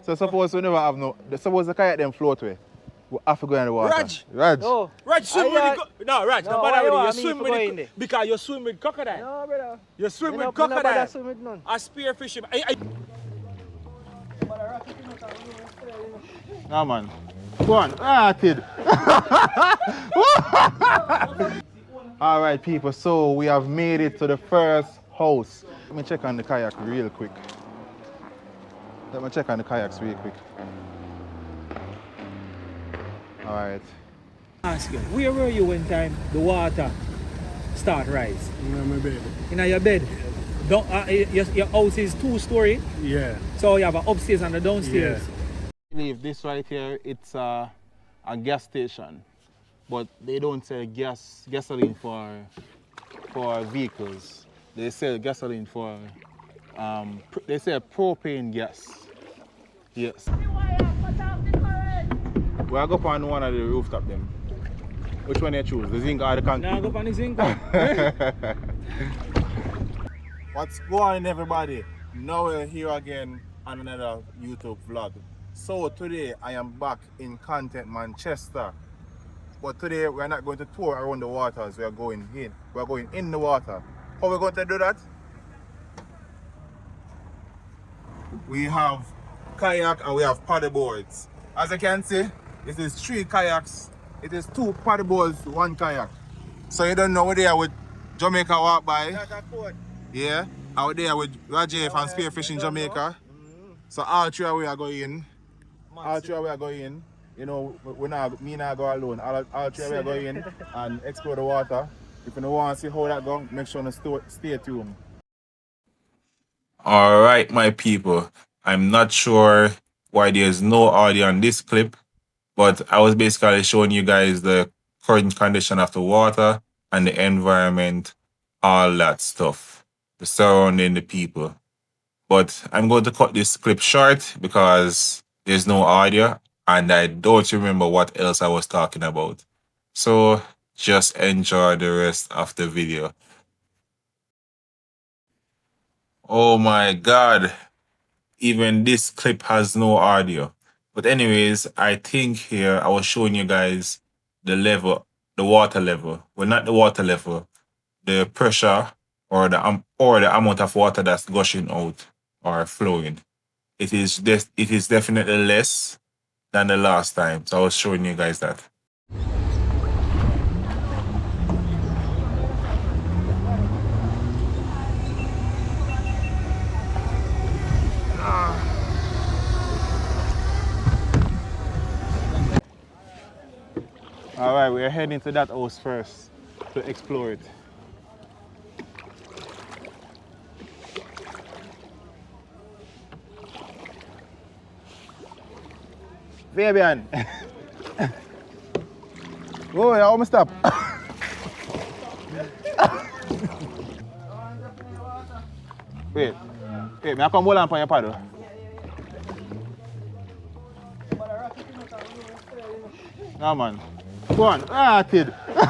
So suppose we never have no, suppose the kayak them float way. We have to go in the water. Raj. No. Raj, swim with the... No, Raj, no bother with it. You swim with it. Because you swim with crocodile. No, brother. You swim with crocodile. No, swim with none. A spearfish. No, man. Go on. Kid. Alright, people. So we have made it to the first house. Let me check on the kayak real quick. Let me check on the kayaks real quick. Alright. Ask you, where were you when time the water start rise? In my bed. In your bed? Your house is 2-story? Yeah. So you have an upstairs and a downstairs? Yeah. I believe this right here, it's a gas station. But they don't sell gasoline for vehicles. They sell gasoline for, they sell propane gas. Yes. We'll go on one of the rooftop them. Which one you choose? The zinc or the concrete? No, go on the zinc. What's going on, everybody? Now we're here again on another YouTube vlog. So today I am back in Content, Manchester. But today we're not going to tour around the waters. We're going in. We're going in the water. How are we going to do that? We have kayak and we have paddle boards. As you can see, it is 3 kayaks. It is 2 paddle boards, 1 kayak. So you don't know where they are with Jamaica walk by. Yeah. Out there with Rajay from Spearfishing Jamaica. So all 3 we are going. All 3 we are going. You know, me and I go alone. All 3 we are going and explore the water. If you don't want to see how that goes, make sure to stay tuned. Alright, my people. I'm not sure why there's no audio on this clip, but I was basically showing you guys the current condition of the water and the environment, all that stuff, the surrounding the people. But I'm going to cut this clip short because there's no audio and I don't remember what else I was talking about. So just enjoy the rest of the video. Oh my God. Even this clip has no audio. But anyways, I think here I was showing you guys the level, the water level. Well, not the water level, the pressure or the amount of water that's gushing out or flowing. It is definitely less than the last time. So I was showing you guys that. Alright, we're heading to that house first to explore it. Fabian! Oh, I almost stop. Wait, may I come hold on for your paddle? No, man. Go on. Kid. Remember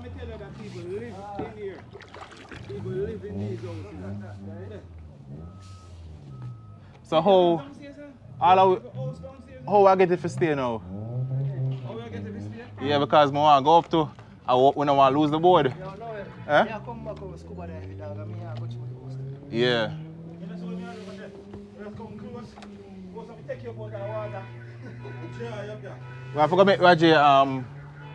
me tell you that people live in here. People live in these houses. So how I get it for stay now? How you get to this day? Yeah, because I want to go up to, when I want to lose the board. Yeah, come back over scuba diving, dog. I mean, I go to the coast. Yeah. Well, I forgot to make Rajay,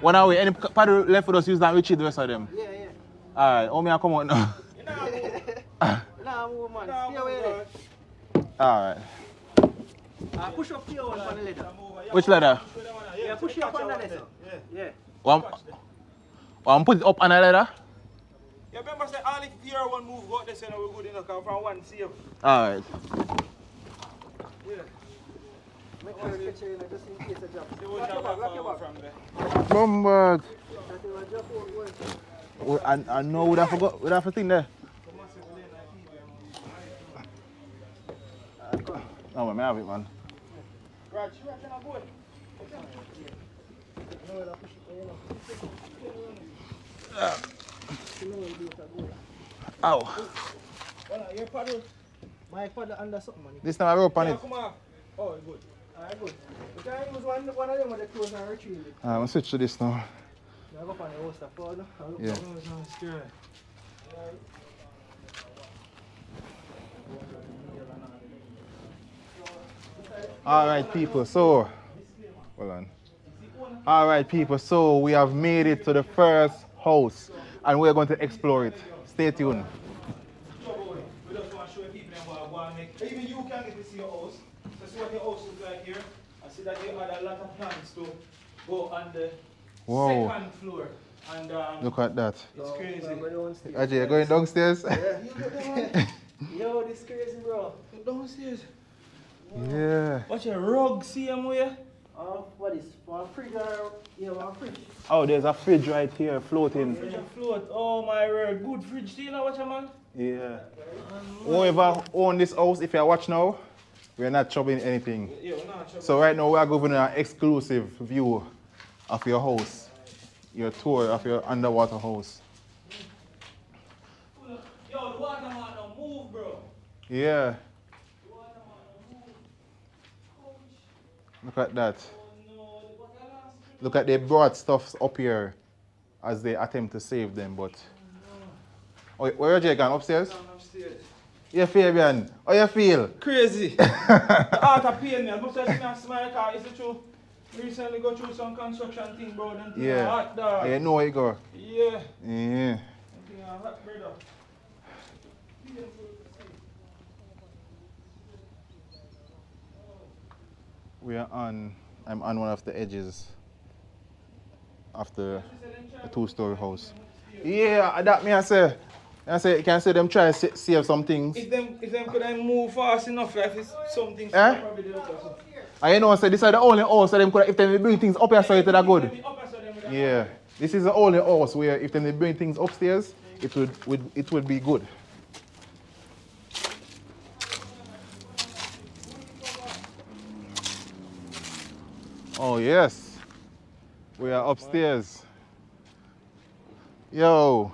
when are we? Any paddle left for us use that retrieve the rest of them? Yeah, yeah. Alright, how may I come out now? Nah, move, man. Stay away there. Alright. Push up here on the ladder. Which ladder? Yeah, push it up on the ladder. Yeah. One put it up on a ladder? Yeah, remember say all if here one move go out there, so we're good enough come from one save. Alright. Yeah. Make one catch you just in case I drop. Lock your back from there. Bombard. I know what I forgot. What I think there? Oh, man, I have it, man. Right, you reckon I'm good? Ow. Well, your paddle. My paddle under something, man. This time I rope on Yeah, it. come on. Oh, good. Alright, good. You can use one of them with the clothes and retrieve it. I'm gonna switch to this now. Now go on the host of phone. Yeah. Alright people, so hold on. Alright people, so we have made it to the first house and we're going to explore it. Stay tuned. We just want to show people them what I want to make. Even you can get to see your house. So see what your house looks like here. I see that you had a lot of plans to go on the Whoa. second floor. And Look at that. it's crazy. Ajay, you're going downstairs? Yo, this crazy, bro. Downstairs. Yeah. Watch a rug, see him where? What is one fridge or yeah, one fridge? Oh, there's a fridge right here floating. Fridge and float. Oh my word. Good fridge. Do you know what you man? Yeah. Whoever own this house, if you watch now, we're not chopping anything. Yeah, we're not sure. So right now we are giving an exclusive view of your house, your tour of your underwater house. Yo, the water man don't move, bro. Yeah. The water man don't move. Look at that. Oh no, the water last. Look at they brought stuff up here as they attempt to save them, but. Oh, where are you going? Upstairs? Down upstairs. Yeah, Fabian. How you feel? Crazy. The heart of pain me. As much as I smile, car, is it true? Recently go through some construction thing, bro. Then things are hot, dog. You know where you go. Yeah. Yeah. Then things are hot, brother. I'm on one of the edges of the two-story house. Yeah, that me I say. You can say them try to save some things. If them could I move fast enough, like if something probably they look at something. And you know, say this is the only house that them could, if they bring things up here, so it's that good. Yeah, this is the only house where if they bring things upstairs, it would be good. Oh yes, we are upstairs. Yo,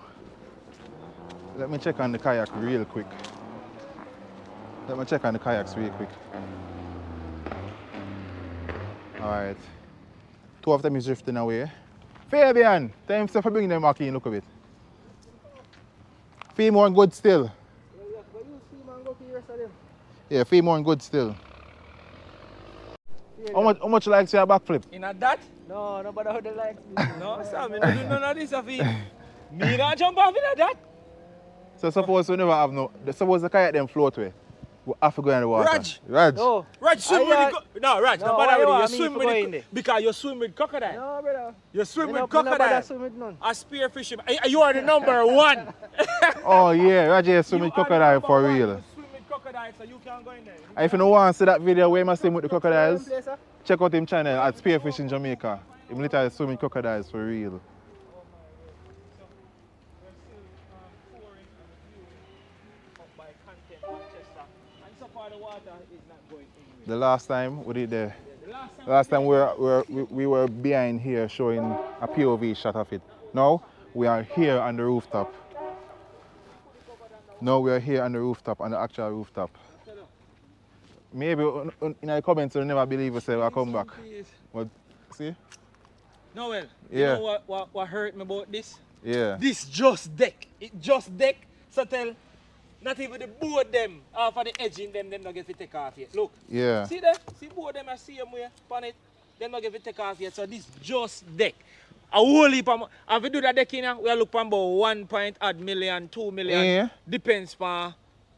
let me check on the kayak real quick. Let me check on the kayaks real quick. Alright. Two of them is drifting away. Fabian, tell him to bring them back in, look a bit. Feel more good still. Yeah, feel more good still. How much likes your backflip? In a that? No, nobody how they like me. No, Sam, I don't do none of this of it. Me not jump off in a that. So suppose we never have suppose the kayak them float way. We have to go in the water. Raj. No. Raj, swim with the no, Raj, no bother with it. You swim with it. it because you swim with crocodile. No, brother. You swim with No crocodile. swim with none. A spearfishing. You are the number one. Oh yeah, Roger swim with crocodile for real. You swim with crocodile, so you can't go in there. And if you don't want to see that video where I swim with the crocodiles, check out him channel at Spearfish in Jamaica. Him literally swim with crocodiles for real. The last time we did the last time we were behind here showing a POV shot of it. Now we are here on the rooftop. Now we are here on the rooftop, on the actual rooftop. Maybe in the comments you'll never believe us say I'll come back. But see? Noel, Yeah. you know what hurt me about this? Yeah. This just deck. It just deck. So tell, not even the board them off of the edge in them not get to take off yet. Look. Yeah. See there? See board them I see them where on it. Them not get to take off yet. So this just deck. A whole heap of if we do that deck in here, we are looking about 1 million, 2 million. Yeah. Depends on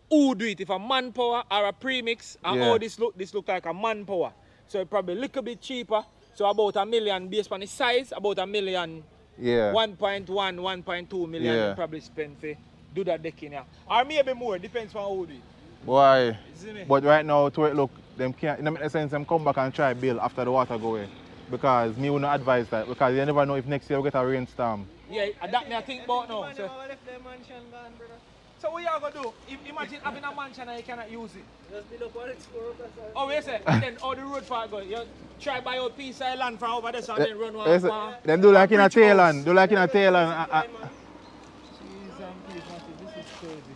who do it. If a manpower or a premix, and how this look like a manpower. So it probably a little bit cheaper. So about $1 million based on the size, about $1 million. Yeah. 1.1, 1.2 million you probably spend for do that deck in here. Or maybe more, depends on who do it. Boy. See me? But right now to it look, them can't, it don't make sense them come back and try build after the water go away. Because me wouldn't advise that because you never know if next year we get a rainstorm. Yeah, that me I think about now. So, So what you gonna do? Imagine having a mansion and you cannot use it. Just build up all its score up. Oh, wait a second. And then all the road part go. You try buy a piece of land from over there and then run Yes, one. then do like in a Thailand. Do like in a Thailand. Jeez, please, this is crazy.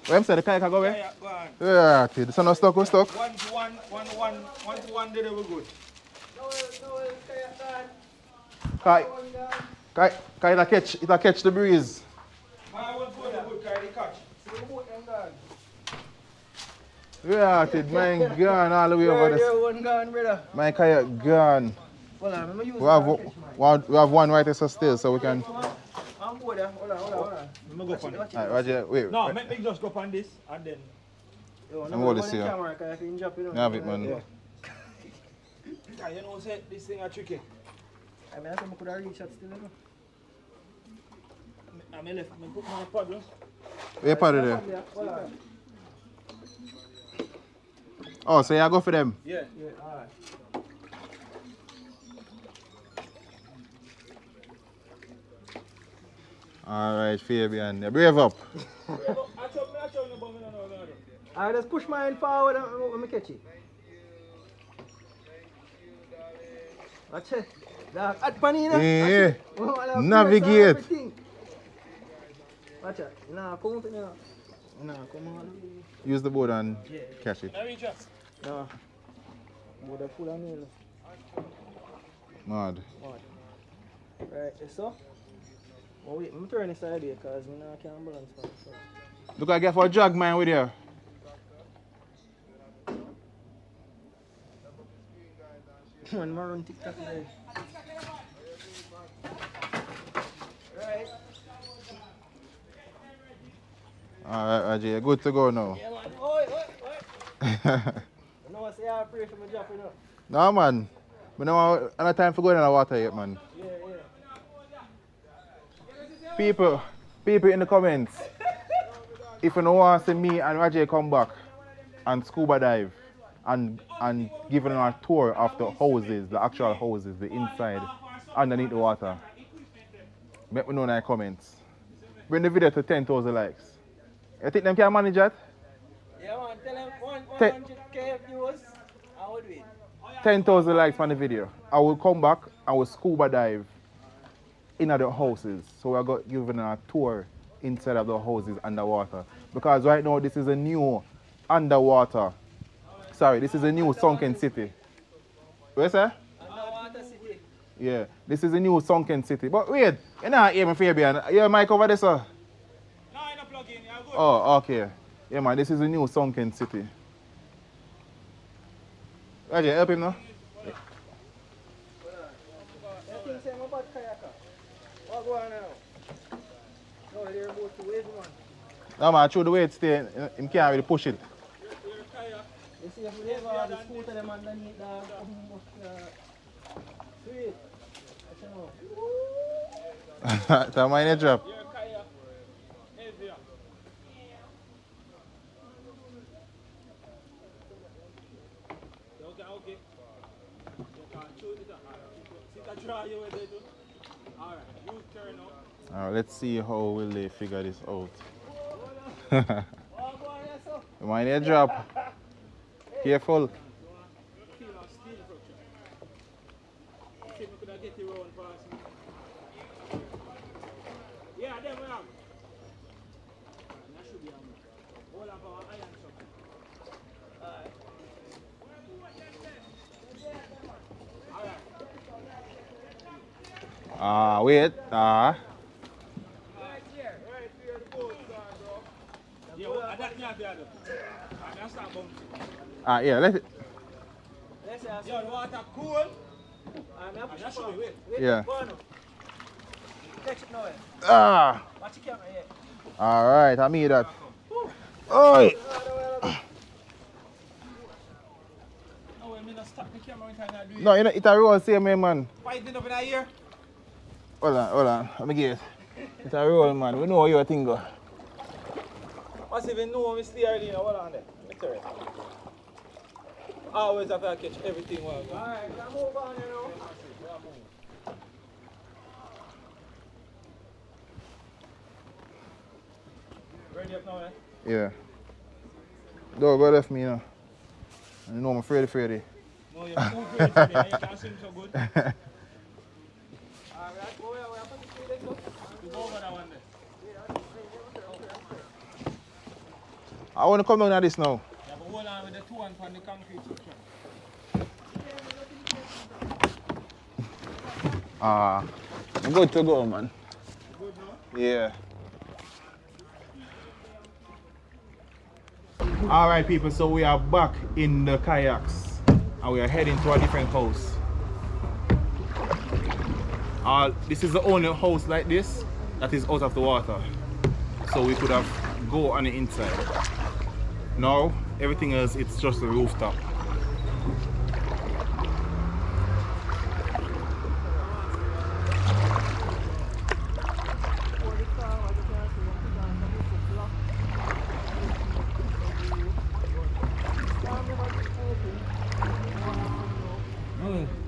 Where am say the kayak go where? Yeah, go on. Yeah, this one not stuck, we stuck. 1 to 1, 1 to 1, 1 to 1, there we good. Kayak it'll catch the breeze. I want to go good carry the catch. Yeah, kid, mine gone all the way over this. One gone, brother. My kayak gone. Well, I'm We have one right here still, so we can. I'm bored. Hold on. Let me go on it. Alright, Roger, wait. No, make me just go on this and then. I'm hold this here. Have it, man. Yeah, you know, say this thing are tricky. I mean, I think I could have reached that still. I mean, left me put my paddle. Where paddle there? Oh, so you go for them? Yeah. Alright. Alright, Fabian. You brave up. Alright, just push mine forward and let me catch it. Watch it. At Panina. Yeah. Navigate. Watch it. Nah, come on. Nah, come on. Use the board and catch it. No. Board full of nail. Mad. Right, so. Oh wait, I'm turning this side here because I can't balance myself. Look, I get for a jog mine with you. One more on TikTok today. Right. Alright, Ajay, good to go now. Yeah, man. Oi. You know what I say? I pray for my job, you know. No, man. We don't have time for going in the water yet, man. Yeah. People in the comments, if you don't want to see me and Rajay come back and scuba dive and giving a tour of the houses, the actual houses, the inside, underneath the water, let me know in the comments. Bring the video to 10,000 likes. You think them can manage that? Yeah, man. Tell them 100k views. I would win. 10,000 likes on the video. I will come back and will scuba dive in the houses. So we're going giving a tour inside of the houses underwater. Because right now this is a new underwater. Sorry, this is a new sunken city. Where's that? Underwater city. Yeah, this is a new sunken city. But wait, you're not hearing Fabian. You have a mic over there, sir? No, I'm not plugging. I'm good. Oh, okay. Yeah, man, this is a new sunken city. Roger, help him now. What go on now? No, they're about to wave, man. No, man, through the way it stay, him can't really push it. You see, if we have the scooter them underneath the sweet. That's mine drop. Your kayak heavier. Okay. You can choose it. See that try you with it. Alright, you turn up. Alright, let's see how will they figure this out. Mine drop. Careful. Yeah, there we are. That should be all of our iron shop. Wait. Right here the boats are, bro. Yeah, well, that's not the other. That's not bumpy. Yeah, let it. Let's Yo, the water cool. That should be wet. Yeah. Catch it now. Watch the camera here. Alright, I mean that. Oi! No, I mean, stop the camera when I do it. No, it's a roll same way, man. Fighting up in here. Hold on. Let me get it. It's a roll, man. We know how your thing go. What's even know we stay early? Hold on there. Let me tell you. I always have to catch everything while I go. Alright, now move on, you know. Ready up now, eh? Yeah. Don't go left me, you know. You know I'm afraid. No, you're too great for me. You can't swim so good. Alright, go where I put the speed then, go. You go over that one there. I want to come down at this now. Yeah, but hold on with the 2-1 on the concrete section. I'm good to go, man. Good now? Yeah. Alright people, so we are back in the kayaks and we are heading to a different house. This is the only house like this that is out of the water. So we could have go on the inside. Now everything else, it's just a rooftop.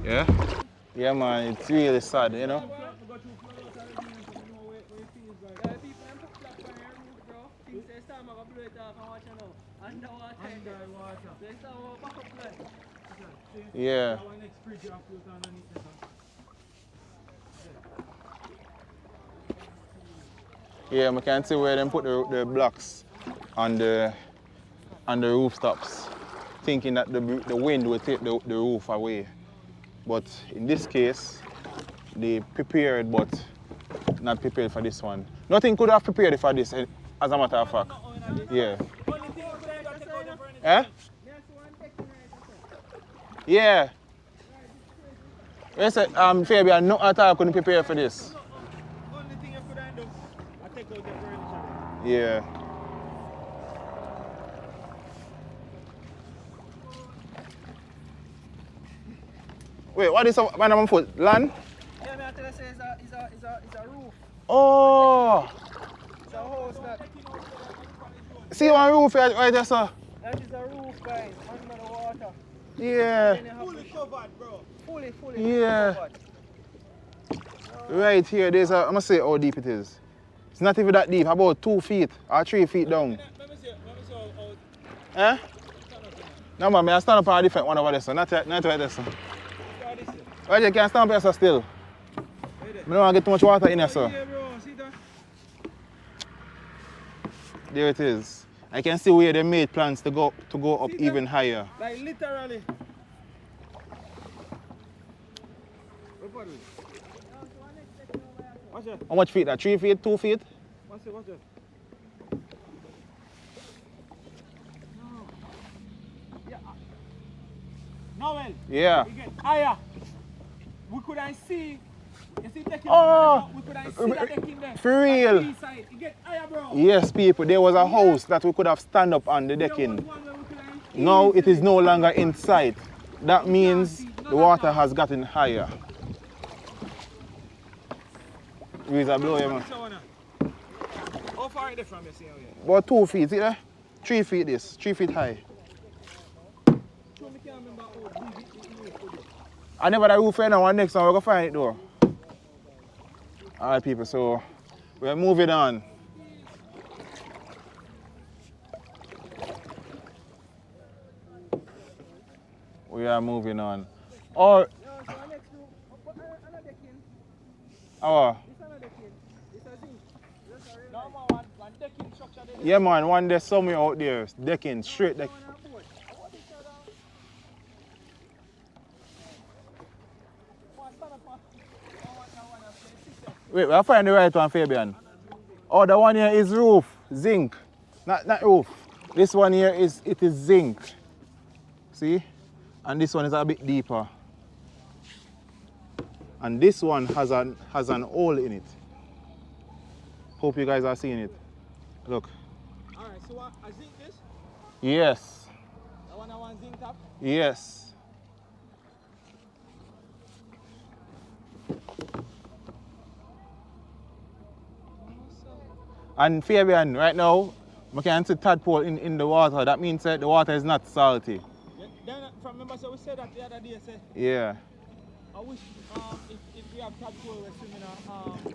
Yeah? Yeah man, it's really sad, you know? Yeah. Yeah, I can see where they put the blocks on the rooftops, thinking that the wind will take the roof away. But in this case, they prepared, but not prepared for this one. Nothing could have prepared for this, as a matter of fact. Yeah. Eh? Yeah. Yes, Fabian, no at all couldn't prepare for this. Only thing you could have done, I take out the furniture. Yeah. Wait, what is up, man, foot? Land? Yeah, me I tell you, say it's a roof. Oh! It's a house that. See one roof right there, sir? That is a roof, guys, under the water. Yeah. Then you have Fully covered, bro. fully Yeah. covered. Right here, there's a, I'm gonna say how deep it is. It's not even that deep, about 2 feet or 3 feet down. Let me see how. Eh? No man, I stand up on a different one over there, sir. Not right there, sir. Right, you can stand up here, sir, still. I don't want to get too much water in here, sir. Yeah, bro. See that? There it is. I can see where they made plans to go up even higher. Like literally. Watch it. How much feet? That 3 feet, 2 feet? Watch it. Noel. Yeah. We get higher. We couldn't see. You see decking? Oh! We couldn't see that decking there. For real? That side. It get higher, bro. Yes, people, there was a house that we could have stand up on the decking. Now it is no longer in sight. That means the water has gotten higher. Breeze a blow, yeah, man. How far is it from you, see how you? About 2 feet, see there? 3 feet this, 3 feet high. I never that roof right now, one next one, we're gonna find it though. Alright people, so we're moving on. We are moving on. Or our yeah man, one there somewhere out there, decking, straight deck. Wait, we'll find the right one, Fabian. Oh, the one here is roof, zinc. Not roof. This one here is zinc. See? And this one is a bit deeper. And this one has an hole in it. Hope you guys are seeing it. Look. Alright, so I zinc this? Yes. I want zinc top? Yes. And Fabian, right now, I can see tadpole in the water. That means that the water is not salty. Yeah, then, remember, so we said that the other day, say, Yeah. I wish if we have tadpole, we're swimming in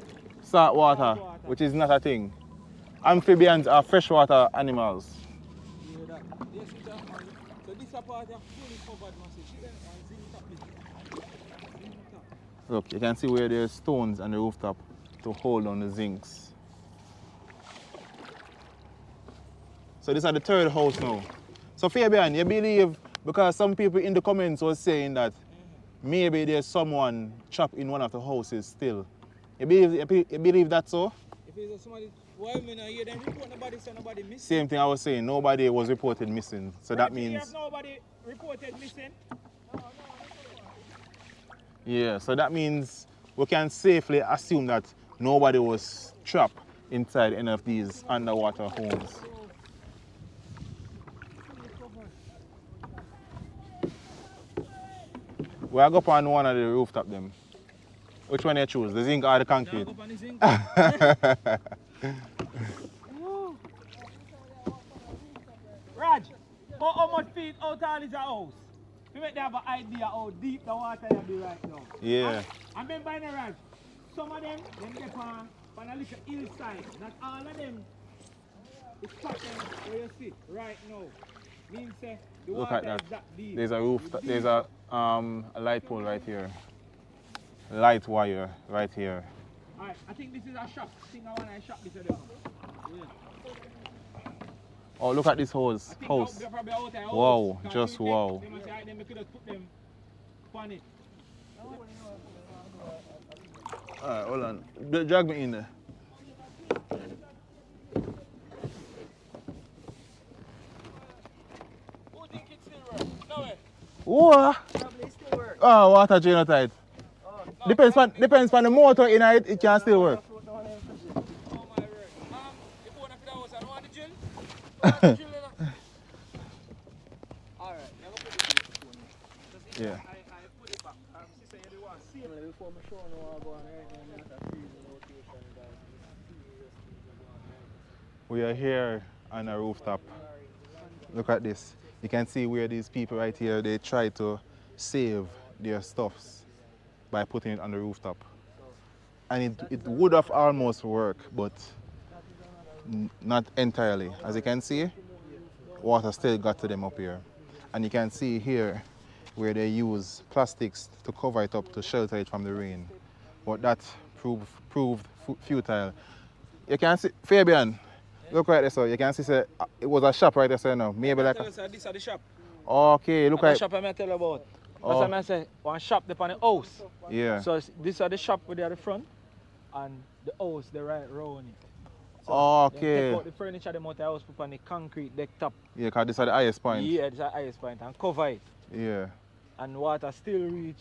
Salt water, which is not a thing. Amphibians are freshwater animals. Yeah, that. Yes, it's a, so this a part of fully covered massive. See them and zinc top it. Zinc top. Look, you can see where there's stones on the rooftop to hold on the zincs. So this is the third house now. So Fabian, you believe, because some people in the comments was saying that maybe there's someone trapped in one of the houses still. You believe that's so? If it's somebody, why me not hear them report nobody say nobody missing? Same thing I was saying, nobody was reported missing. So that means... nobody reported missing. Yeah, so that means we can safely assume that nobody was trapped inside any of these underwater homes. We'll go up on one of the rooftop them. Which one you choose, the zinc or the concrete? Go on the zinc. Raj, how much feet out all is a house? You make them have an idea how deep the water will be right now. Yeah. I remember in the Raj, some of them get on a little hillside. Not all of them is pattern where you sit right now. Means the Look water at that. is that deep. There's a roof, there's a light pole right here. Light wire right here. Alright, I think this is a shop. I think I want to shop this other one. Yeah. Oh, look at this house. They're probably out there. Wow, just wow. They must say, then we could have put them on it. Alright, hold on. Drag me in there. Who think it still works? No way. What? Probably still works. Oh, water genotype. Depends on the motor in it, it can still work. Oh my word. If one of the house, I don't want the drill. Alright, now go put it in. Yeah. I put it back. Sister, you do want to see it before I show you how I go on right now. I'm not a freezing location, guys. We are here on a rooftop. Look at this. You can see where these people right here, they try to save their stuffs by putting it on the rooftop. And it would have almost worked, but not entirely. As you can see, water still got to them up here. And you can see here where they use plastics to cover it up to shelter it from the rain. But that proved futile. You can see, Fabian, look right there, so you can see it was a shop right there, so now. Maybe like This is the shop. Okay, look The at shop I tell you about. Oh. That's what I say, one shop up on the house. yeah. So this are the shop where they are the front, and the house they right round it. So Okay. they take out the furniture, them out the house, put on the concrete deck top. Yeah, because this is the highest point. Yeah, this is the highest point, and cover it. Yeah. And water still reach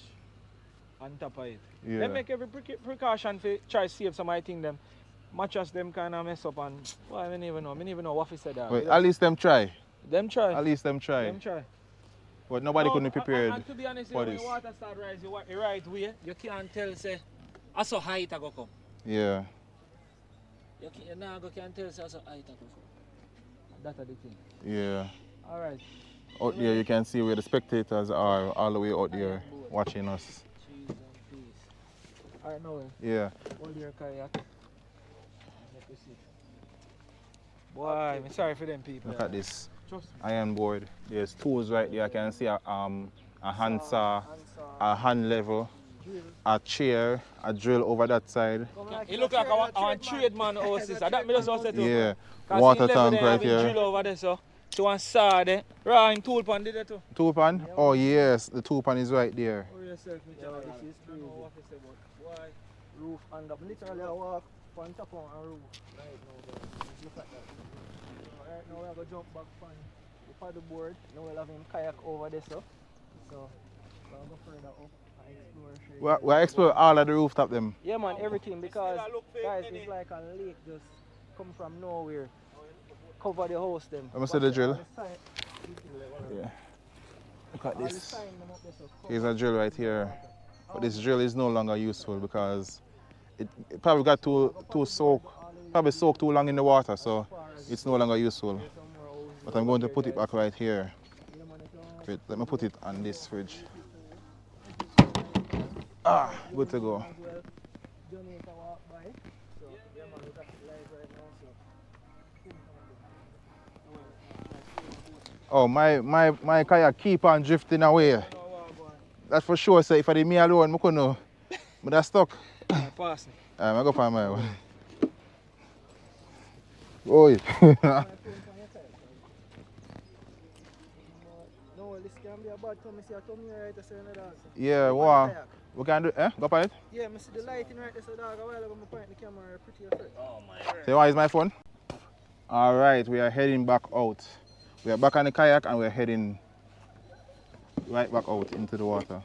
on top of it. Yeah. They make every precaution to try to save some of the thing them. Mattress them kind of mess up and, well, I don't even know. I don't even know what he said that. Well, at least them try. Them try. At least them try. Them try. But nobody couldn't be prepared and to be honest, for when this. the water start rising the right way, you can't tell, say, that's how high it go come. Yeah. You can't tell, say, that's how high it go come. That's the thing. Yeah. All right. Out there you can see where the spectators are all the way out there watching us. Cheese and peace. All right, now, Yeah. hold your kayak. Let me see. Boy, I'm sorry for them people. Look at this Trust me. iron board. There's tools right there. I can see a hand saw, a hand level, a chair, a drill over that side. It look like our trade man house is. That me just also too. Yeah. 'Cause Water he level tank there, right have a here. drill over there, so. So one saw there. Raw in tool pan did that too. Tool pan? Oh yes, the tool pan is right there. Oh yourself, Mitchell. Yeah, this is crazy. Why? Roof and up. Literally, I walk on top of a roof right now. Just look at that. So right now, we are going to jump back on the paddleboard. Now we'll have him kayak over there, so we'll go further up and explore. We explore all of the rooftop them. Yeah, man, everything because still a look fake, guys, innit? it's like a lake just come from nowhere. Cover the house them. Let me see the drill. All the sign- Yeah. Look at all the this. sign them up there, so cover. Here's a drill right here. But this drill is no longer useful because it probably got too soaked too long in the water, so it's no longer useful. But I'm going to put it back right here. Wait, let me put it on this fridge. Ah, good to go. Jamaica walk by. So yeah, man, we got it live right now. So Oh, my kayak keep on drifting away. That's for sure. So if I did me alone, I couldn't know. But that's stuck. Pass me. I go find my one. Oh, yeah. No, this can be a bad time. I see a tummy right there, so dog. Yeah, wow. We can do Go for it? Yeah, I see the lighting right there, so dog. A while ago, I point the camera pretty afraid. Oh my God. So why is my phone? Alright, we are heading back out. We are back on the kayak and we're heading right back out into the water.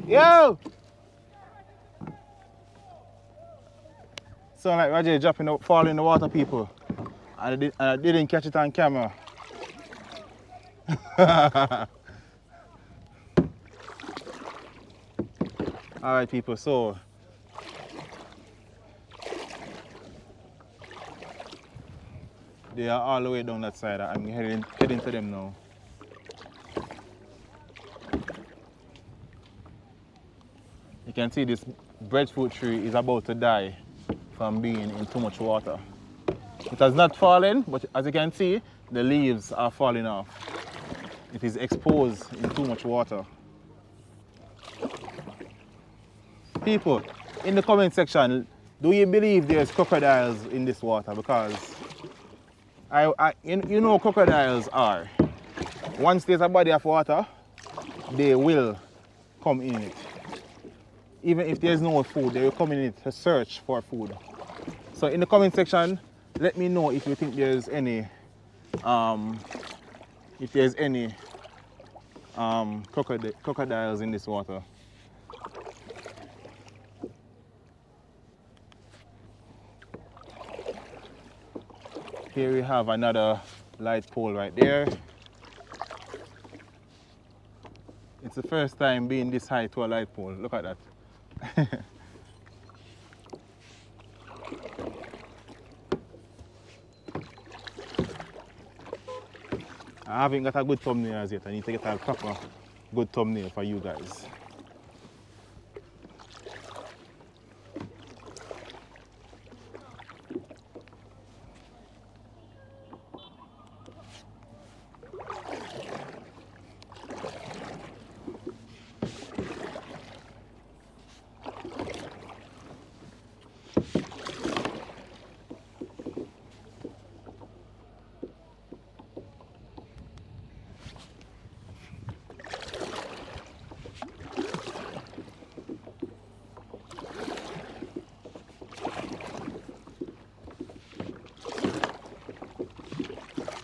Yo! Sound like Roger dropping out, falling in the water, people. I didn't catch it on camera. Alright, people, so they are all the way down that side. I'm heading to them now. You can see this breadfruit tree is about to die from being in too much water. It has not fallen, but as you can see, the leaves are falling off. It is exposed in too much water. People, in the comment section, do you believe there's crocodiles in this water? Because you know crocodiles are. Once there's a body of water, they will come in it. Even if there's no food, they will come in it to search for food. So in the comment section, let me know if you think there's any crocodiles in this water. Here we have another light pole right there. It's the first time being this high to a light pole. Look at that. I haven't got a good thumbnail as yet. I need to get a proper good thumbnail for you guys.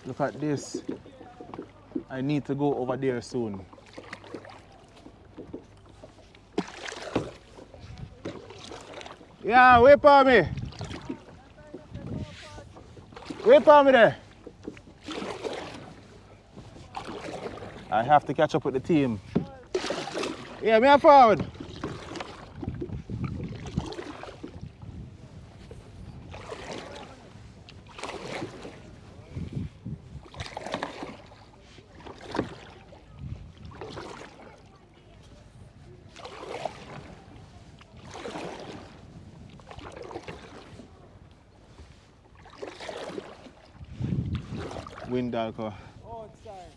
Look at this. I need to go over there soon. Yeah, wait for me. Wait for me there. I have to catch up with the team. Yeah, me forward. Wind alcohol. Outside.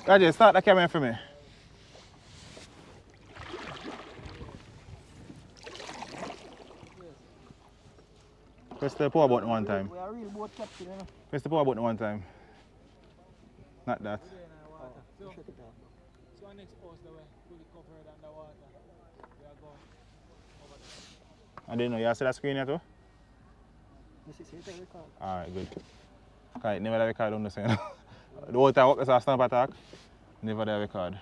Roger, start the camera for me. Press the power button one time. We are real boat captain, you know. Press the power button one time. Not that. So one exposed the way, fully covered underwater. We are going over there. I didn't know. You see that screen here too? This is it, record. Alright, good. Okay, never the record on the same. The whole time I work as a snap attack, never the record.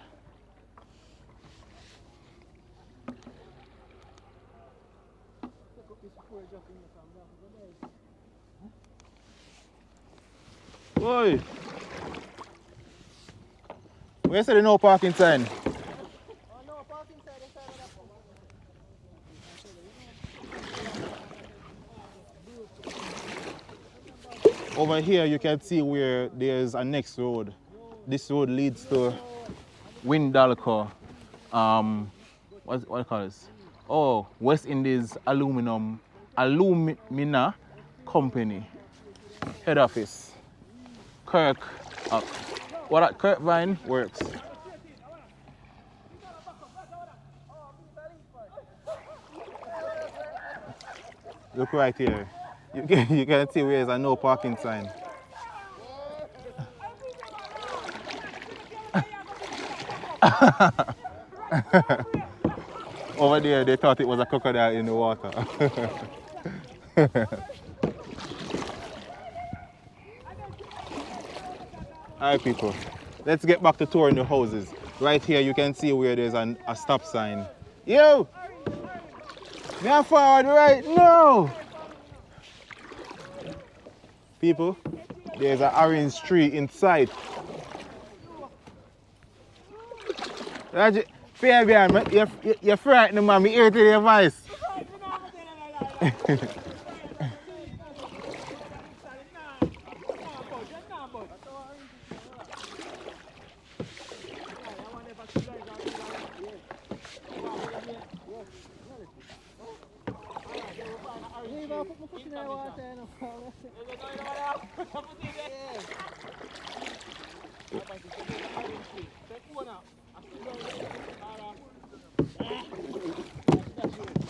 Boy! Where say the no parking sign? Oh no, parking side, the side of that. Over here you can see where there's a next road. This road leads to Windalco. What do you call this? Oh, West Indies Alumina Company. head office. Kirk, Kirk Vine works. Look right here. You can see where there's a no parking sign. Over there, they thought it was a crocodile in the water. Alright people, let's get back to touring the houses. Right here you can see where there's a stop sign. Yo! Me a forward right now! People, there's an orange tree inside. Fabian, you're frightened, man. Me hear to your voice.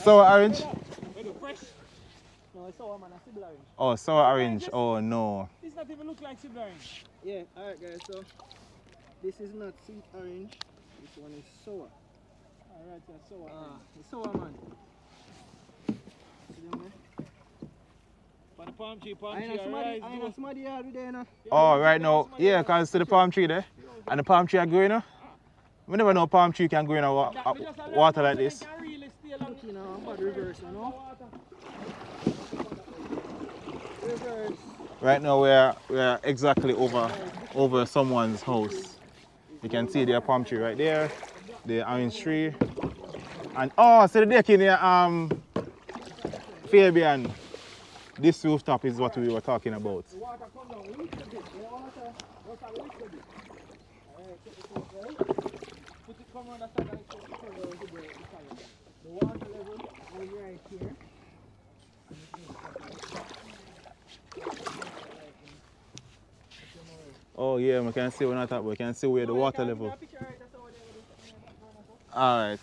Sour orange? No, it's sour, man. It's orange. Oh, sour orange. Oh, no. This not even look like sibling orange. Yeah, alright, guys. So, this is not sweet orange. This one is sour. Alright, that's sour. It's sour, man. See them there? But the palm tree, I ain't somebody here today, no? Oh, right now. Yeah, because see the palm tree there? And the palm tree are growing, no? We never know palm tree can grow in a water like this. Look, you know, about reverse, you know? Reverse. Right now we are exactly over someone's house. You can see their palm tree right there, the orange tree. And oh, see the deck in here, Fabian. This rooftop is what we were talking about. The water come down a little bit. The water a little bit. Alright, take it out, right? Put it come on the side and it comes over the break. The water level is right here. Oh yeah, we can see we're not up, we can see where the water level. Alright.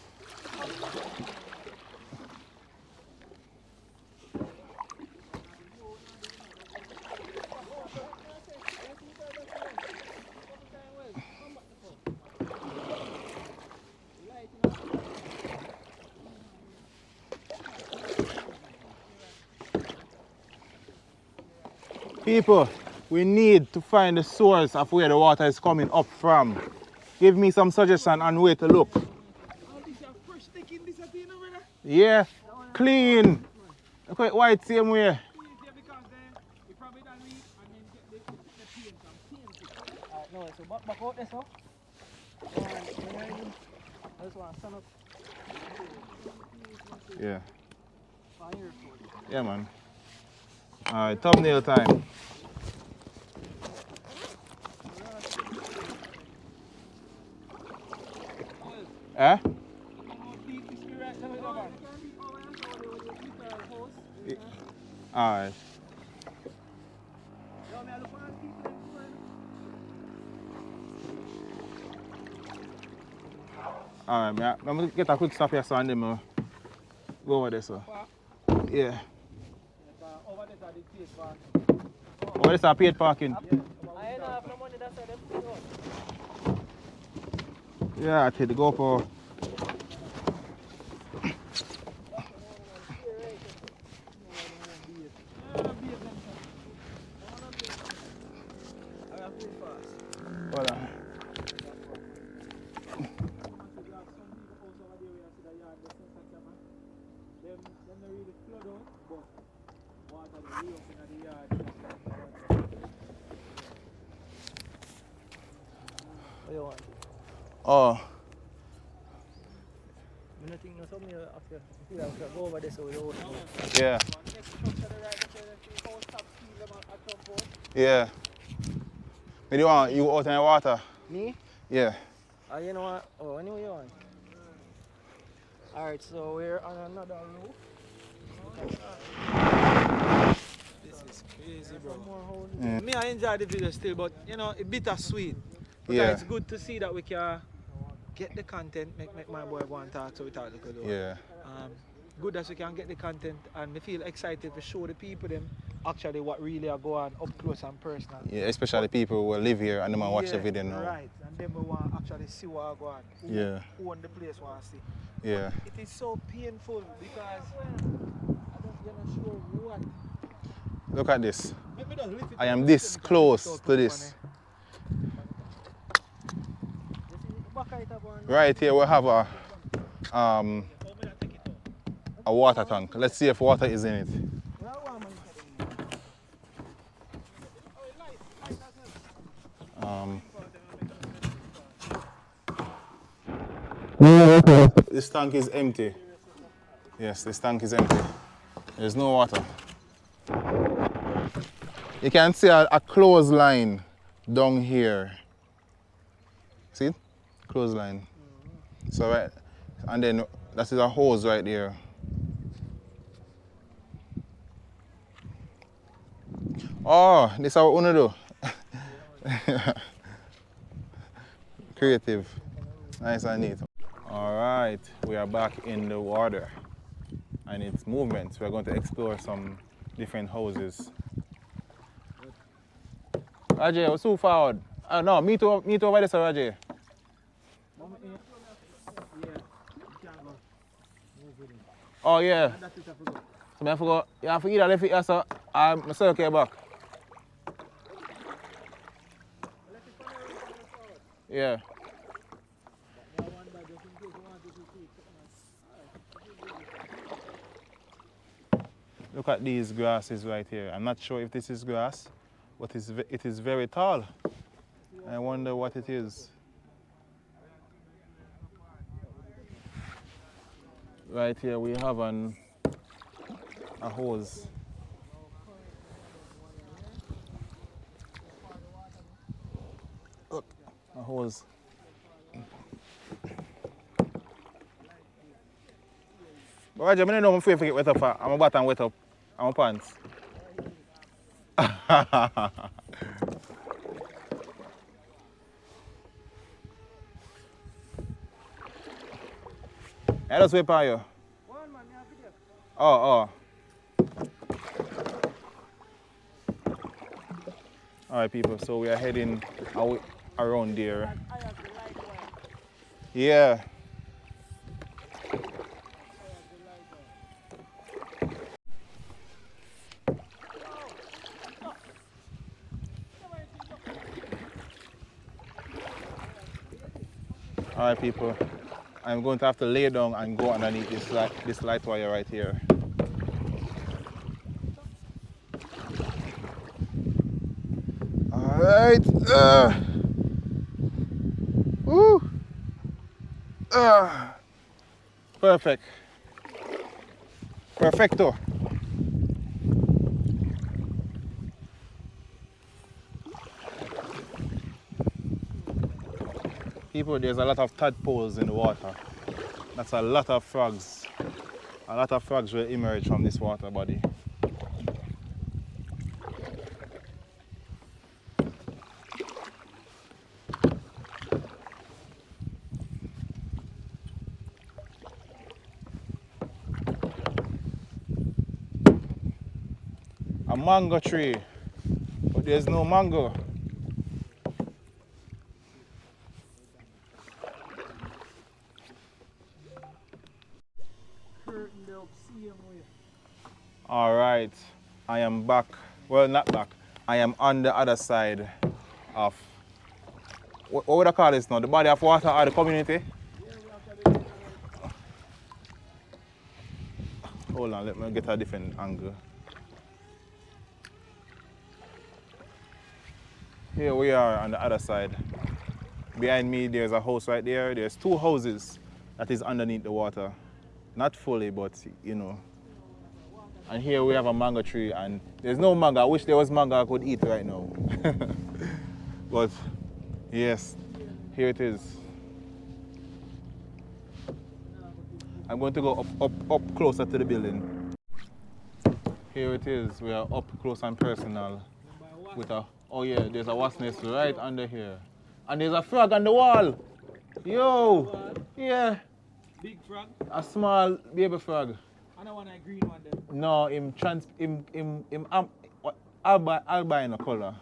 People, we need to find the source of where the water is coming up from. Give me some suggestion on where to look. Yeah, clean. Look at white same way. No, so back out there, so. I just want to stand up. Yeah. Yeah, man. Alright, thumbnail time. Eh? Alright. Alright, man. I'm gonna get a quick stop here so and then go over there, so. Yeah. Over there, so paid parking. I ain't have no money, that's why they Yeah, I take the GoPro. Hold on. Oh. I think no something after go over there so we don't know. Yeah. Yeah. Maybe you want you out in the water? Me? Yeah. You know what? Oh, anyway you want. Alright, so we're on another roof. This is crazy, bro. Some more houses. Yeah. Me, I enjoy the video still, but you know, it's bittersweet. But Yeah. it's good to see that we can get the content, make my boy go and talk, so we talk a little. Yeah. Good that we can get the content, and we feel excited to show the people them actually what really are going up close and personal. Yeah, especially people who live here and they might watch the video now. Right, and then we want to actually see what are going on. Yeah. Who on the place want to see. Yeah. It is so painful because you're not sure what. Look at this. Let me just lift it I up. am this close to this. Right here we have a water tank. Let's see if water is in it. This tank is empty. Yes, this tank is empty. There's no water. You can see a clothesline down here. See it? Clothesline. So right, and then that is a hose right there. Oh, this is how we do. Creative. Nice and neat. All right, we are back in the water and its movements. We're going to explore some different houses. Rajay, what's too forward? No, meet over there, sir, Rajay. Oh, yeah. So I forgot. You have to either left it here, so I'm okay back. Yeah. Look at these grasses right here. I'm not sure if this is grass, but it is very tall. I wonder what it is. Right here we have a hose. Look, a hose. But Roger, I don't know if I get wet up. I'm about to wet up. I'm pants. I just wait for you. Oh. Alright people, so we are heading around there. Yeah. Alright people, I'm going to have to lay down and go underneath this light wire right here. Alright. Woo. Perfect. Perfecto. People, there's a lot of tadpoles in the water. That's a lot of frogs. A lot of frogs will emerge from this water body. A mango tree, but there's no mango. All right, I am back. Well, not back. I am on the other side of, what would I call this now? The body of water or the community? Hold on, let me get a different angle. Here we are on the other side. Behind me, there's a house right there. There's two houses that is underneath the water. Not fully, but you know. And here we have a mango tree, and there's no mango. I wish there was mango I could eat right now. But yes, here it is. I'm going to go up closer to the building. Here it is. We are up close and personal with a. Oh yeah, there's a wasp nest right under here, and there's a frog on the wall. Yo, yeah, Big frog. a small baby frog. And I want a green one then. No, what, albino color.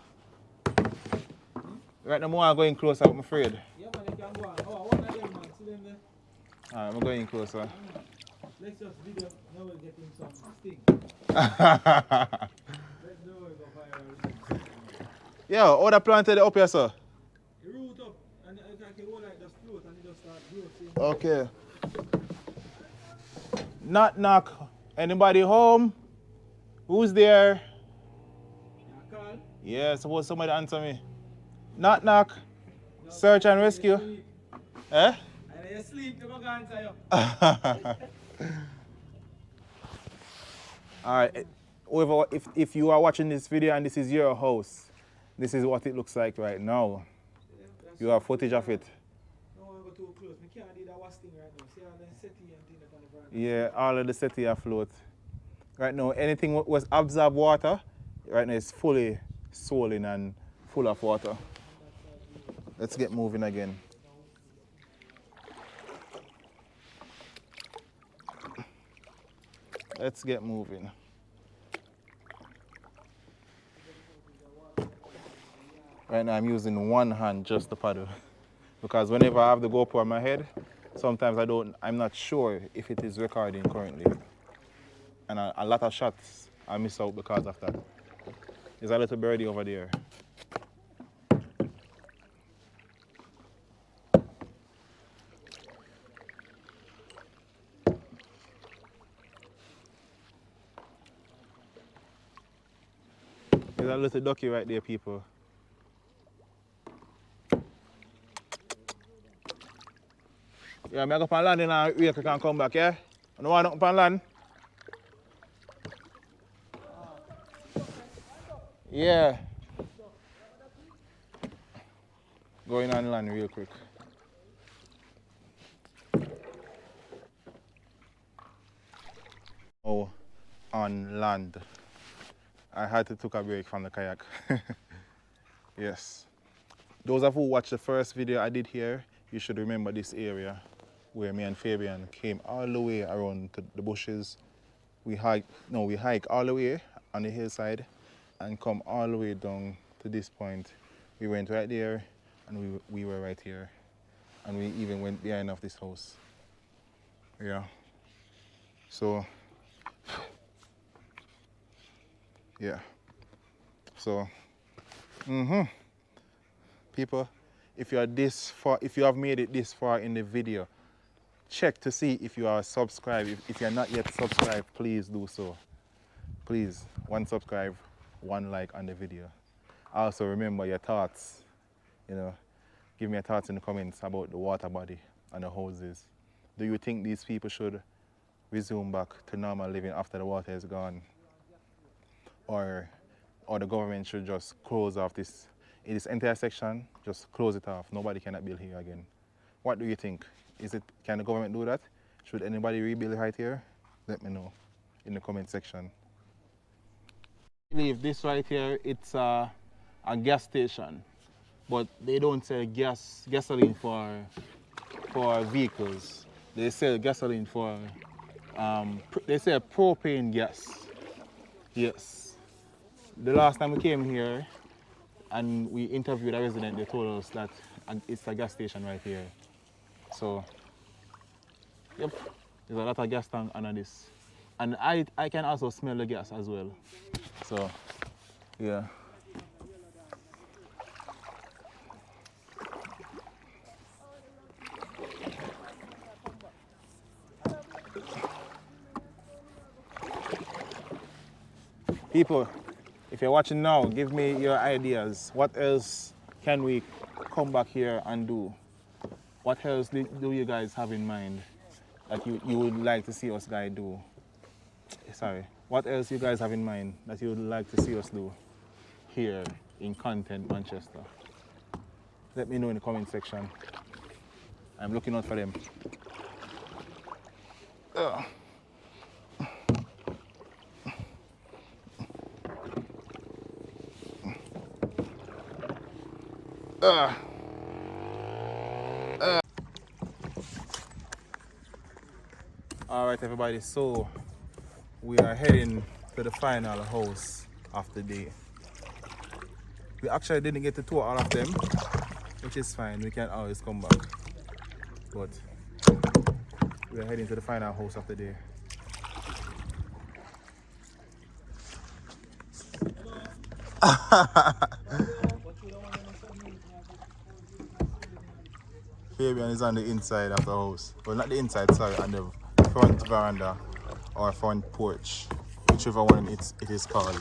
Right now, I'm going closer. I'm afraid. Yeah, man, you can go on. Oh, one of them, man. See them there? Alright, I'm going closer. Let's just video. Now we're getting some sting. Yeah, Let's do it go viral. all the planted up here, sir. The root up, and it can go like just float and it just start growing. Okay. Knock, knock. Anybody home? Who's there? Yeah, call. Yeah, suppose somebody answer me. Knock, knock. Search and rescue. Eh? And you sleep, you go answer you. Alright. Whoever, if you are watching this video and this is your house, this is what it looks like right now. You have footage of it. No one go too close. I can't do that was thing right now. See all the settee and thing up on the ground. Yeah, all of the settee afloat. Right now, anything was absorb water, right now it's fully swollen and full of water. Let's get moving again. Let's get moving. Right now I'm using one hand just to paddle because whenever I have the GoPro on my head, sometimes I'm not sure if it is recording currently. And a lot of shots I miss out because of that. There's a little birdie over there. There's a little ducky right there, people. Yeah, I'm going to go on land and we can come back, yeah? I don't want to go on land. Yeah. Going on land real quick. Oh, on land. I had to take a break from the kayak. Yes. Those of who watched the first video I did here, you should remember this area where me and Fabian came all the way around to the bushes. We hike all the way on the hillside and come all the way down to this point. We went right there and we were right here. And we even went behind of this house. Yeah. So, yeah. So, people, if you are this far, if you have made it this far in the video, check to see if you are subscribed. If you are not yet subscribed, please do so. Please, one subscribe, one like on the video. Also remember your thoughts, give me your thoughts in the comments about the water body and the houses. Do you think these people should resume back to normal living after the water is gone? Or the government should just close off this entire section, just close it off. Nobody cannot build here again. What do you think? Can the government do that? Should anybody rebuild right here? Let me know in the comment section. I believe this right here, it's a gas station, but they don't sell gasoline for vehicles. They sell gasoline for, they sell propane gas. Yes. The last time we came here and we interviewed a resident, they told us that it's a gas station right here. So, yep, there's a lot of gas tank under this. And I can also smell the gas as well. So, yeah. People, if you're watching now, give me your ideas. What else can we come back here and do? What else do you guys have in mind that you would like to see us guys do? Sorry. What else you guys have in mind that you would like to see us do here in Content, Manchester? Let me know in the comment section. I'm looking out for them. Alright everybody, so we are heading to the final house of the day. We actually didn't get to tour all of them, which is fine, we can always come back. But we are heading to the final house of the day. Fabian is on the inside of the house. Well, not the inside, sorry, on the front veranda or front porch, whichever one it is called.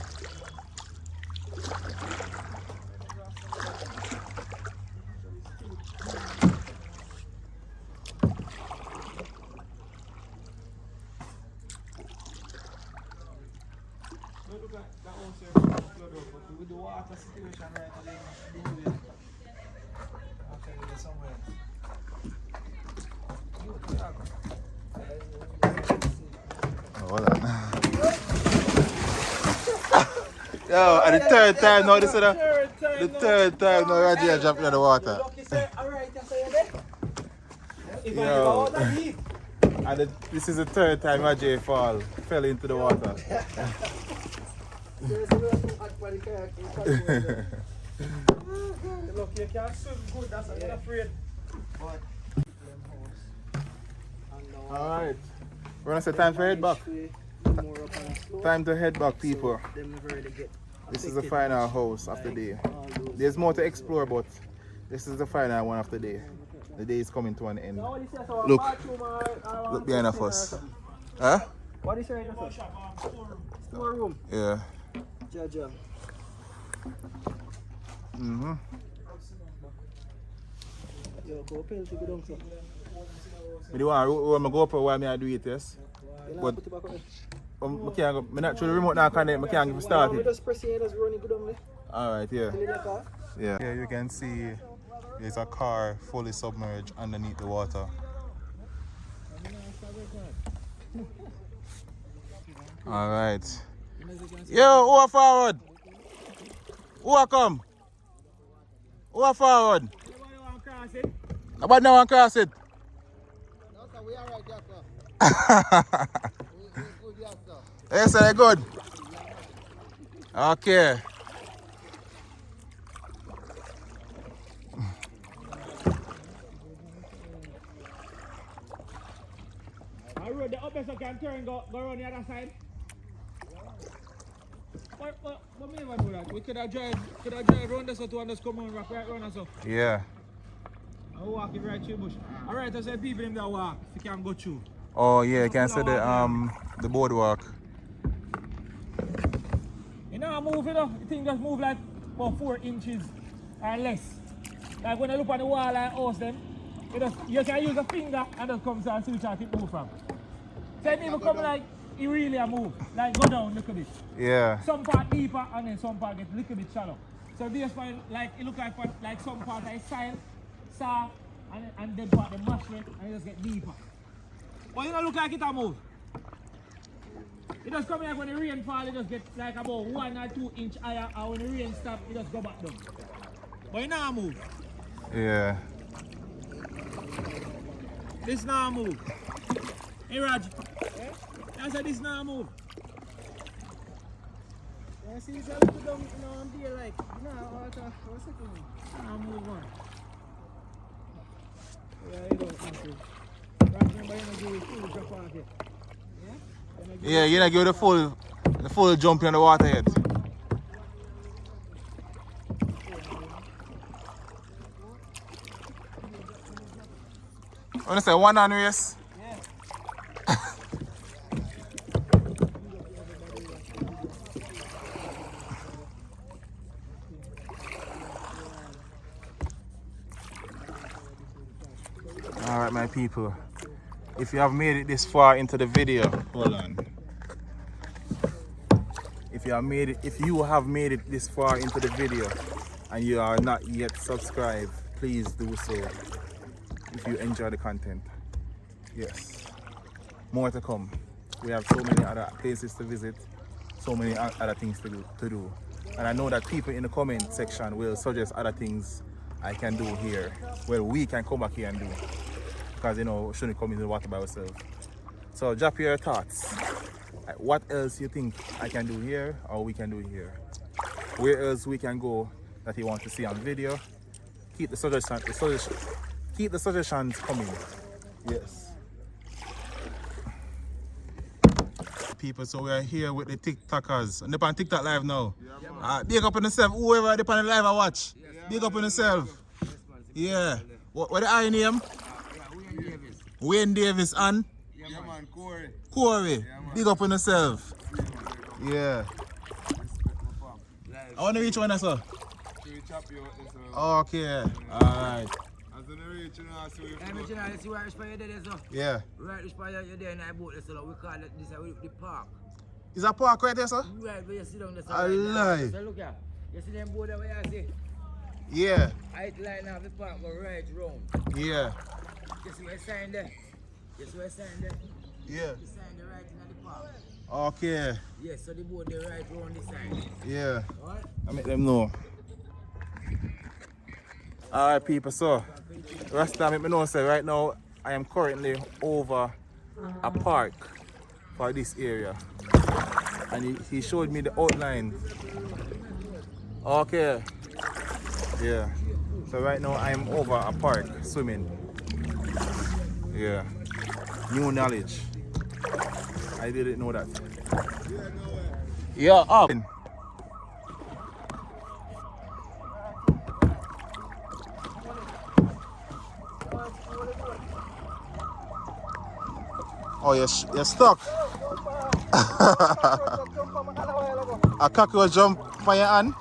Look at that house here, flood out, but with the water situation right now, they need it. Actually, there's somewhere. Hold on. Yo, and the third time now, this is the third time now, Roger jumping in the water. Yo. And this is the third time Roger fell into the water. Look, you can't swim good, that's why you're afraid. Alright. We're gonna say time for head back. Time to head back, people. This is the final house of the day. There's more to explore, but this is the final one of the day. The day is coming to an end. Look behind of us. Huh? What is right now? Storeroom. Yeah. Jaja. Mm-hmm. Yo, go pay to go down, sir. I don't want to go up while I do it, yes? But Put it back on. I can't go. I'm not sure the remote now connect. I can't get started. Just press here, just run it good on me. Alright, yeah. In the car. Yeah. Here you can see there's a car fully submerged underneath the water. Alright. Yo, who are forward? Who are come? Who are forward? Nobody want to cross it? No, sir, we are right there, sir. We good, yes, sir. Yes, sir, good. Okay. I rode the upper so can turn go around the other side. What mean by do that? We could have drive around this so to just come on rock right around us. Yeah. I walk it right through the bush. Alright, I said people in there walk if you can go through. Oh yeah, you can see the boardwalk. You know I move, you know, the thing just move like about 4 inches or less. Like when I look on the wall like house them, you can use a finger and just come and see which I can move from. So it even come like it really a move. Like go down a little bit. Yeah. Some part deeper and then some part get a little bit shallow. So this part like it look like some part is soil, soft, and then part the mushroom and it just get deeper. But it don't look like it a move. It just come like when the rain fall, it just get like about 1 or 2 inch higher, and when the rain stop, it just go back down. But it not move. Yeah. This not move. Hey Raj, I said this not move. Yeah, see, it's a little down, you know, I'm there like, you know, what's it doing? Not move on. Yeah, you don't want to. Raj, remember you don't do it full jump on it. Yeah, you're not give the full jump in the water yet. Want to say one on race? Yeah. Alright my people, if you have made it this far into the video, hold on. If you have made it this far into the video and you are not yet subscribed, please do so if you enjoy the content. Yes, more to come. We have so many other places to visit, so many other things to do. And I know that people in the comment section will suggest other things I can do here. Well, we can come back here and do. Because, you know, we shouldn't come in the water by ourselves. So drop your thoughts. Like, what else you think I can do here or we can do here? Where else we can go that you want to see on video? Keep the suggestions coming. Yes. People, so we are here with the TikTokers. And they're on TikTok live now. Big up on yourself. Whoever they're on the live I watch. Big up on yourself. Yeah. What the eye name? Wayne Davis and? Yeah, man, Corey. Corey. Yeah, man. Big up on yourself. Yeah. I want to reach one, sir. Okay. Alright. Yeah. Right, this part you're there in that boat, so we call it this the park. Is that park right there, sir? Right, where you sit down there. I lie. So look here, you see them boat over here, see? Yeah. I line of the park, go right round. Yeah. You see where sign there? You see where sign there? Yeah. The sign there right in the park. Okay. Yes, so the boat they right round the side. Yeah. Alright? I make them know. Alright, people, so Rasta make me know, say right now I am currently over a park for this area. And he showed me the outline. Okay. Yeah. So right now I am over a park swimming. Yeah. New knowledge. I didn't know that. Yeah, up. Oh, you're stuck. A cockroach jump for your hand.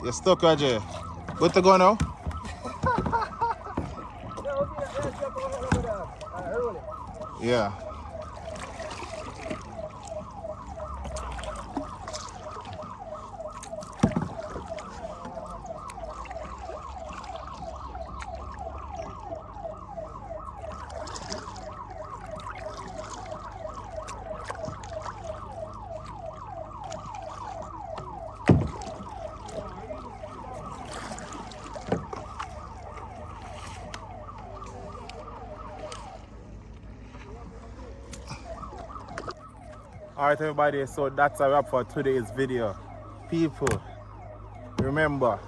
You're stuck, Roger. Good to go now? Yeah. Alright everybody, so that's a wrap for today's video. People, remember,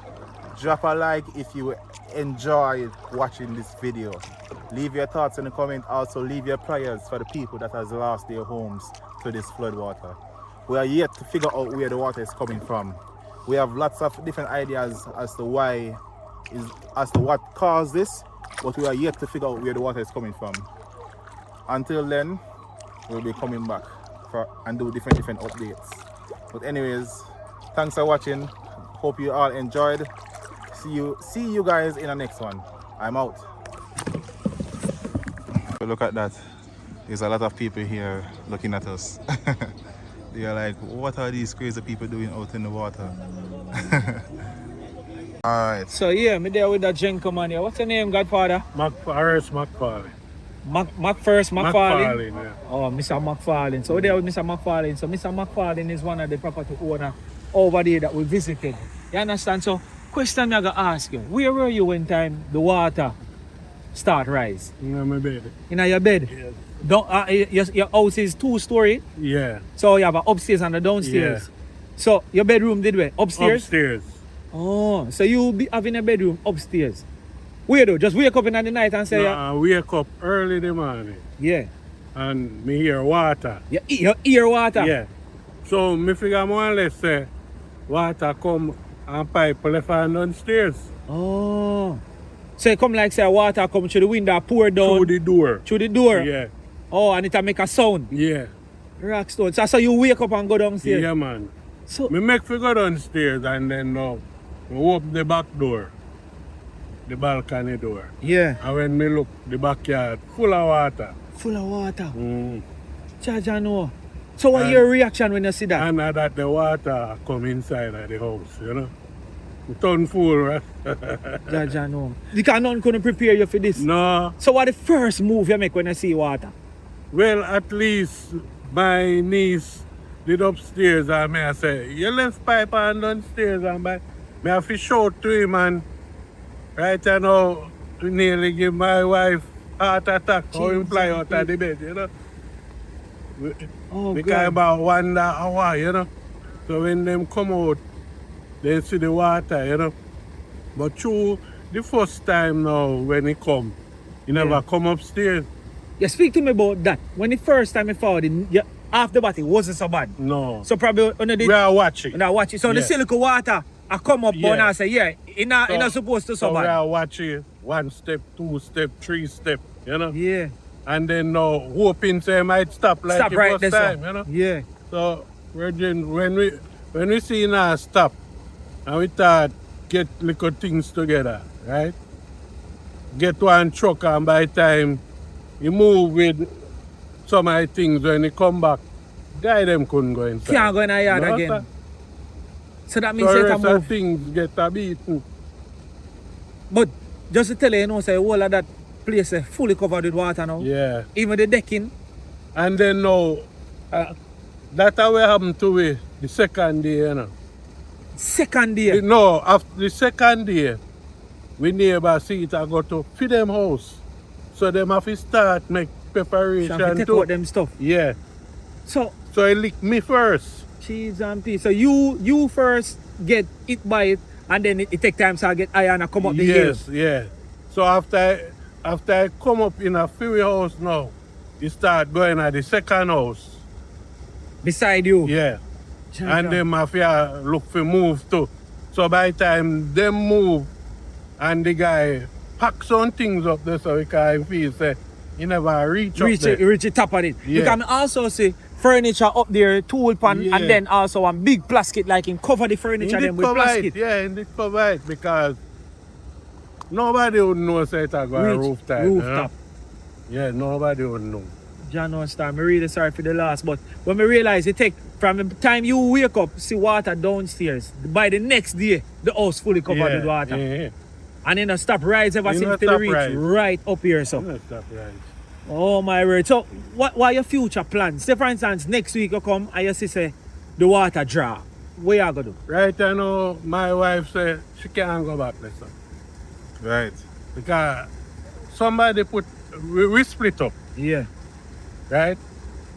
drop a like if you enjoyed watching this video. Leave your thoughts in the comment, also leave your prayers for the people that has lost their homes to this flood water. We are yet to figure out where the water is coming from. We have lots of different ideas as to what caused this, but we are yet to figure out where the water is coming from. Until then, we'll be coming back and do different updates. But anyways, thanks for watching. Hope you all enjoyed. See you guys in the next one. I'm out. Look at that. There's a lot of people here looking at us. They are like, what are these crazy people doing out in the water? Alright. So yeah, me there with that gentleman here. What's your name, Godfather? McFarlane. McFarlane. Yeah. Oh, Mr. McFarlane. So we're there with Mr. McFarlane. So Mr. McFarlane is one of the property owner over there that we visited. You understand? So question I'm gonna ask you, where were you when time the water start rise? In my bed. In your bed? Yes. Your house is 2-story? Yeah. So you have an upstairs and a downstairs? Yeah. So your bedroom did where? Upstairs? Upstairs. Oh, so you be having a bedroom upstairs? Where though? Just wake up in the night and say... I wake up early in the morning. Yeah. And me hear water. You hear water? Yeah. So me figure more or less say water come and pipe left and downstairs. Oh. So it come like say water come through the window, pour down? Through the door. Through the door? Yeah. Oh, and it make a sound? Yeah. Rockstone. So you wake up and go downstairs? Yeah, man. So Me make go downstairs and then now me open the back door. The balcony door. yeah. And when me look, the backyard full of water. Full of water. Mm. Jaja know. So what your reaction when you see that? And that the water come inside of the house, you know. Me turn fool, right? Jaja know. You can't couldn't prepare you for this? No. So what the first move you make when you see water? Well, at least my niece did upstairs and I say, you left pipe and downstairs and me have to shout to him and right now nearly give my wife heart attack or him fly out of the bed, you know. We kind about 1 hour, you know. So when them come out, they see the water, you know. But through the first time now when he come, he never come upstairs. Yeah, speak to me about that. When the first time I found it, after that it wasn't so bad. No. So probably when We are watching. when I watch it. So the silica water I come up and I say, yeah, it's not supposed to so we bad. are watching 1 step, 2 step, 3 step, you know. Yeah. And then now hoping say might stop like Stop the right first there, time, so. you know. Yeah. So when we see now stop and we start get little things together, right? Get one truck and by the time you move with some of the things when you come back, guy them couldn't go inside. Can't go in a yard No, again. sir. So that means So you the have rest to of move. things get a beaten. But just to tell you, you know, say all of that place is fully covered with water now. Yeah. Even the decking. And then now, that what happened to we the second day, you know. Second day. No, after the second day, we neighbor see it and go to feed them house. So them have to start make preparation So have to take too. out them stuff. Yeah. So So he licked me first. cheese and peas. So you first get hit by it and then it take time so I get iron and come up the hill. Yes, yeah. So after I come up in a few house now, he start going at the second house. Beside you. Yeah. And them have to look for move too. So by the time them move and the guy pack some things up there so he can feel say he never reach up there. Reach the top of it. Yeah. You can also see furniture up there, tool pan, Yeah. and then also one big plastic like in cover the furniture In them the with cover plastic. it, yeah, in the cover it because nobody would know say it a go Reach rooftop. rooftop. Yeah, nobody would know. John understand. I'm really sorry for the loss, but when we realize it take from the time you wake up, see water downstairs, by the next day, the house fully covered with water. Yeah. And then stop rise ever You since know till stop reach rise. right up here, so. That's not right. Oh my word. So what are your future plans? Say for instance, next week you come and you see say the water draw. What you gonna do? Right now, my wife said she can't go back there, son. Right. Because somebody we split up, Yeah. right?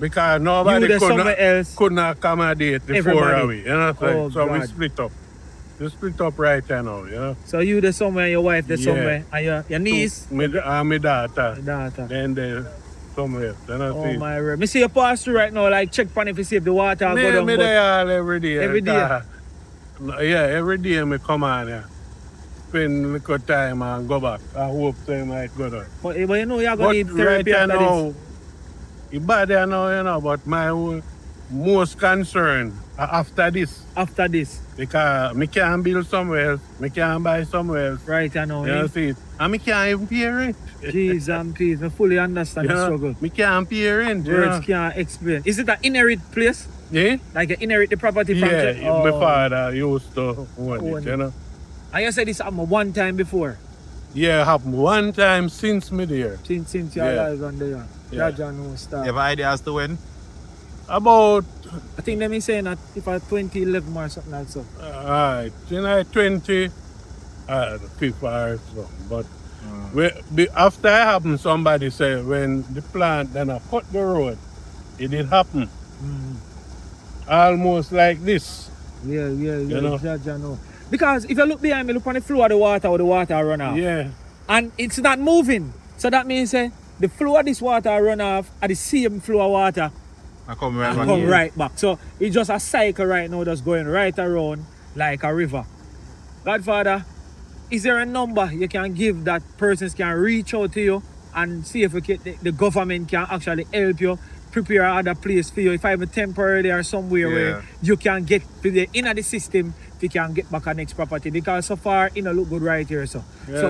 Because nobody You there somewhere else. couldn't accommodate the Everybody. 4 of we, you know what I'm saying? Oh, So we God. split up. We split up right now, you know? So you there somewhere, your wife there Yeah. somewhere, and your niece, My daughter, daughter. then they somewhere else, you know what Oh I'm my word. Me see you pass through right now, like check pan if you see if the water go down. Me but- there all every day. Every day? Yeah, every day me come on here. Spend a little time and go back. I hope they might go down. But you know you're But gonna need right therapy after now, this. it's bad there now, you know, but my most concern after this, After this. because me can't build somewhere else, me can't buy somewhere else. Right I know. You know, see it. And me can't even pay rent. Jeez and peace. I fully understand You the know, struggle. me can't pay rent. You Words know. can't explain. Is it an inherit place? Yeah? Like you inherit the property from Yeah, my father used to own Own it, it. you know. And you said this happened one time before. Yeah, happened one time since me there. Since you're Yeah. alive on there. Yeah. That John no start. You have an idea as to when? About, I think them is saying that if I 2011 or something like so. in I 20, 5 or so. But after it happened, somebody said when the plant then I cut the road, it did happen. Almost like this. Yeah. You know? Jah know. Because if you look behind me, look on the flow of the water or the water run off. Yeah. And it's not moving. So that means the flow of this water run off at the same flow of water I come right and back come here. right back. So it's just a cycle right now that's going right around like a river. Godfather, is there a number you can give that persons can reach out to you and see if the government can actually help you prepare other place for you? If I'm temporarily or somewhere where you can get to the inner the system, you can get back a next property, because so far it don't look good right here. So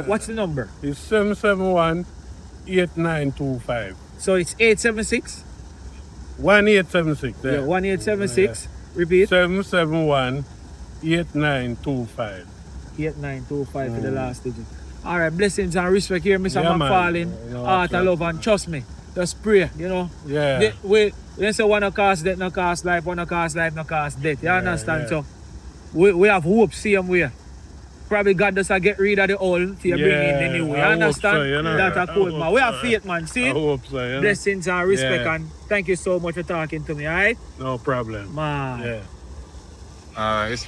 what's the number? It's 771-8925. So it's 876. 1876. Yeah, 1876. Repeat. 771-8925. 8925 for the last digit. Alright, blessings and respect here, Mr. Yeah, man. McFarlane. You know, Heart and love, and trust me, Just pray, you know. Yeah. We say one no cost death, no cost life, one no cost life, no cost death. You understand? yeah. So we have hope same way. Probably God does get rid of the old to bring in the new. You I hope understand? so, you know. That's a I cool hope man. We have so. faith, man. See? I hope so, you know. Blessings and respect, Yeah. and thank you so much for talking to me, alright? No problem. Man. Yeah. It's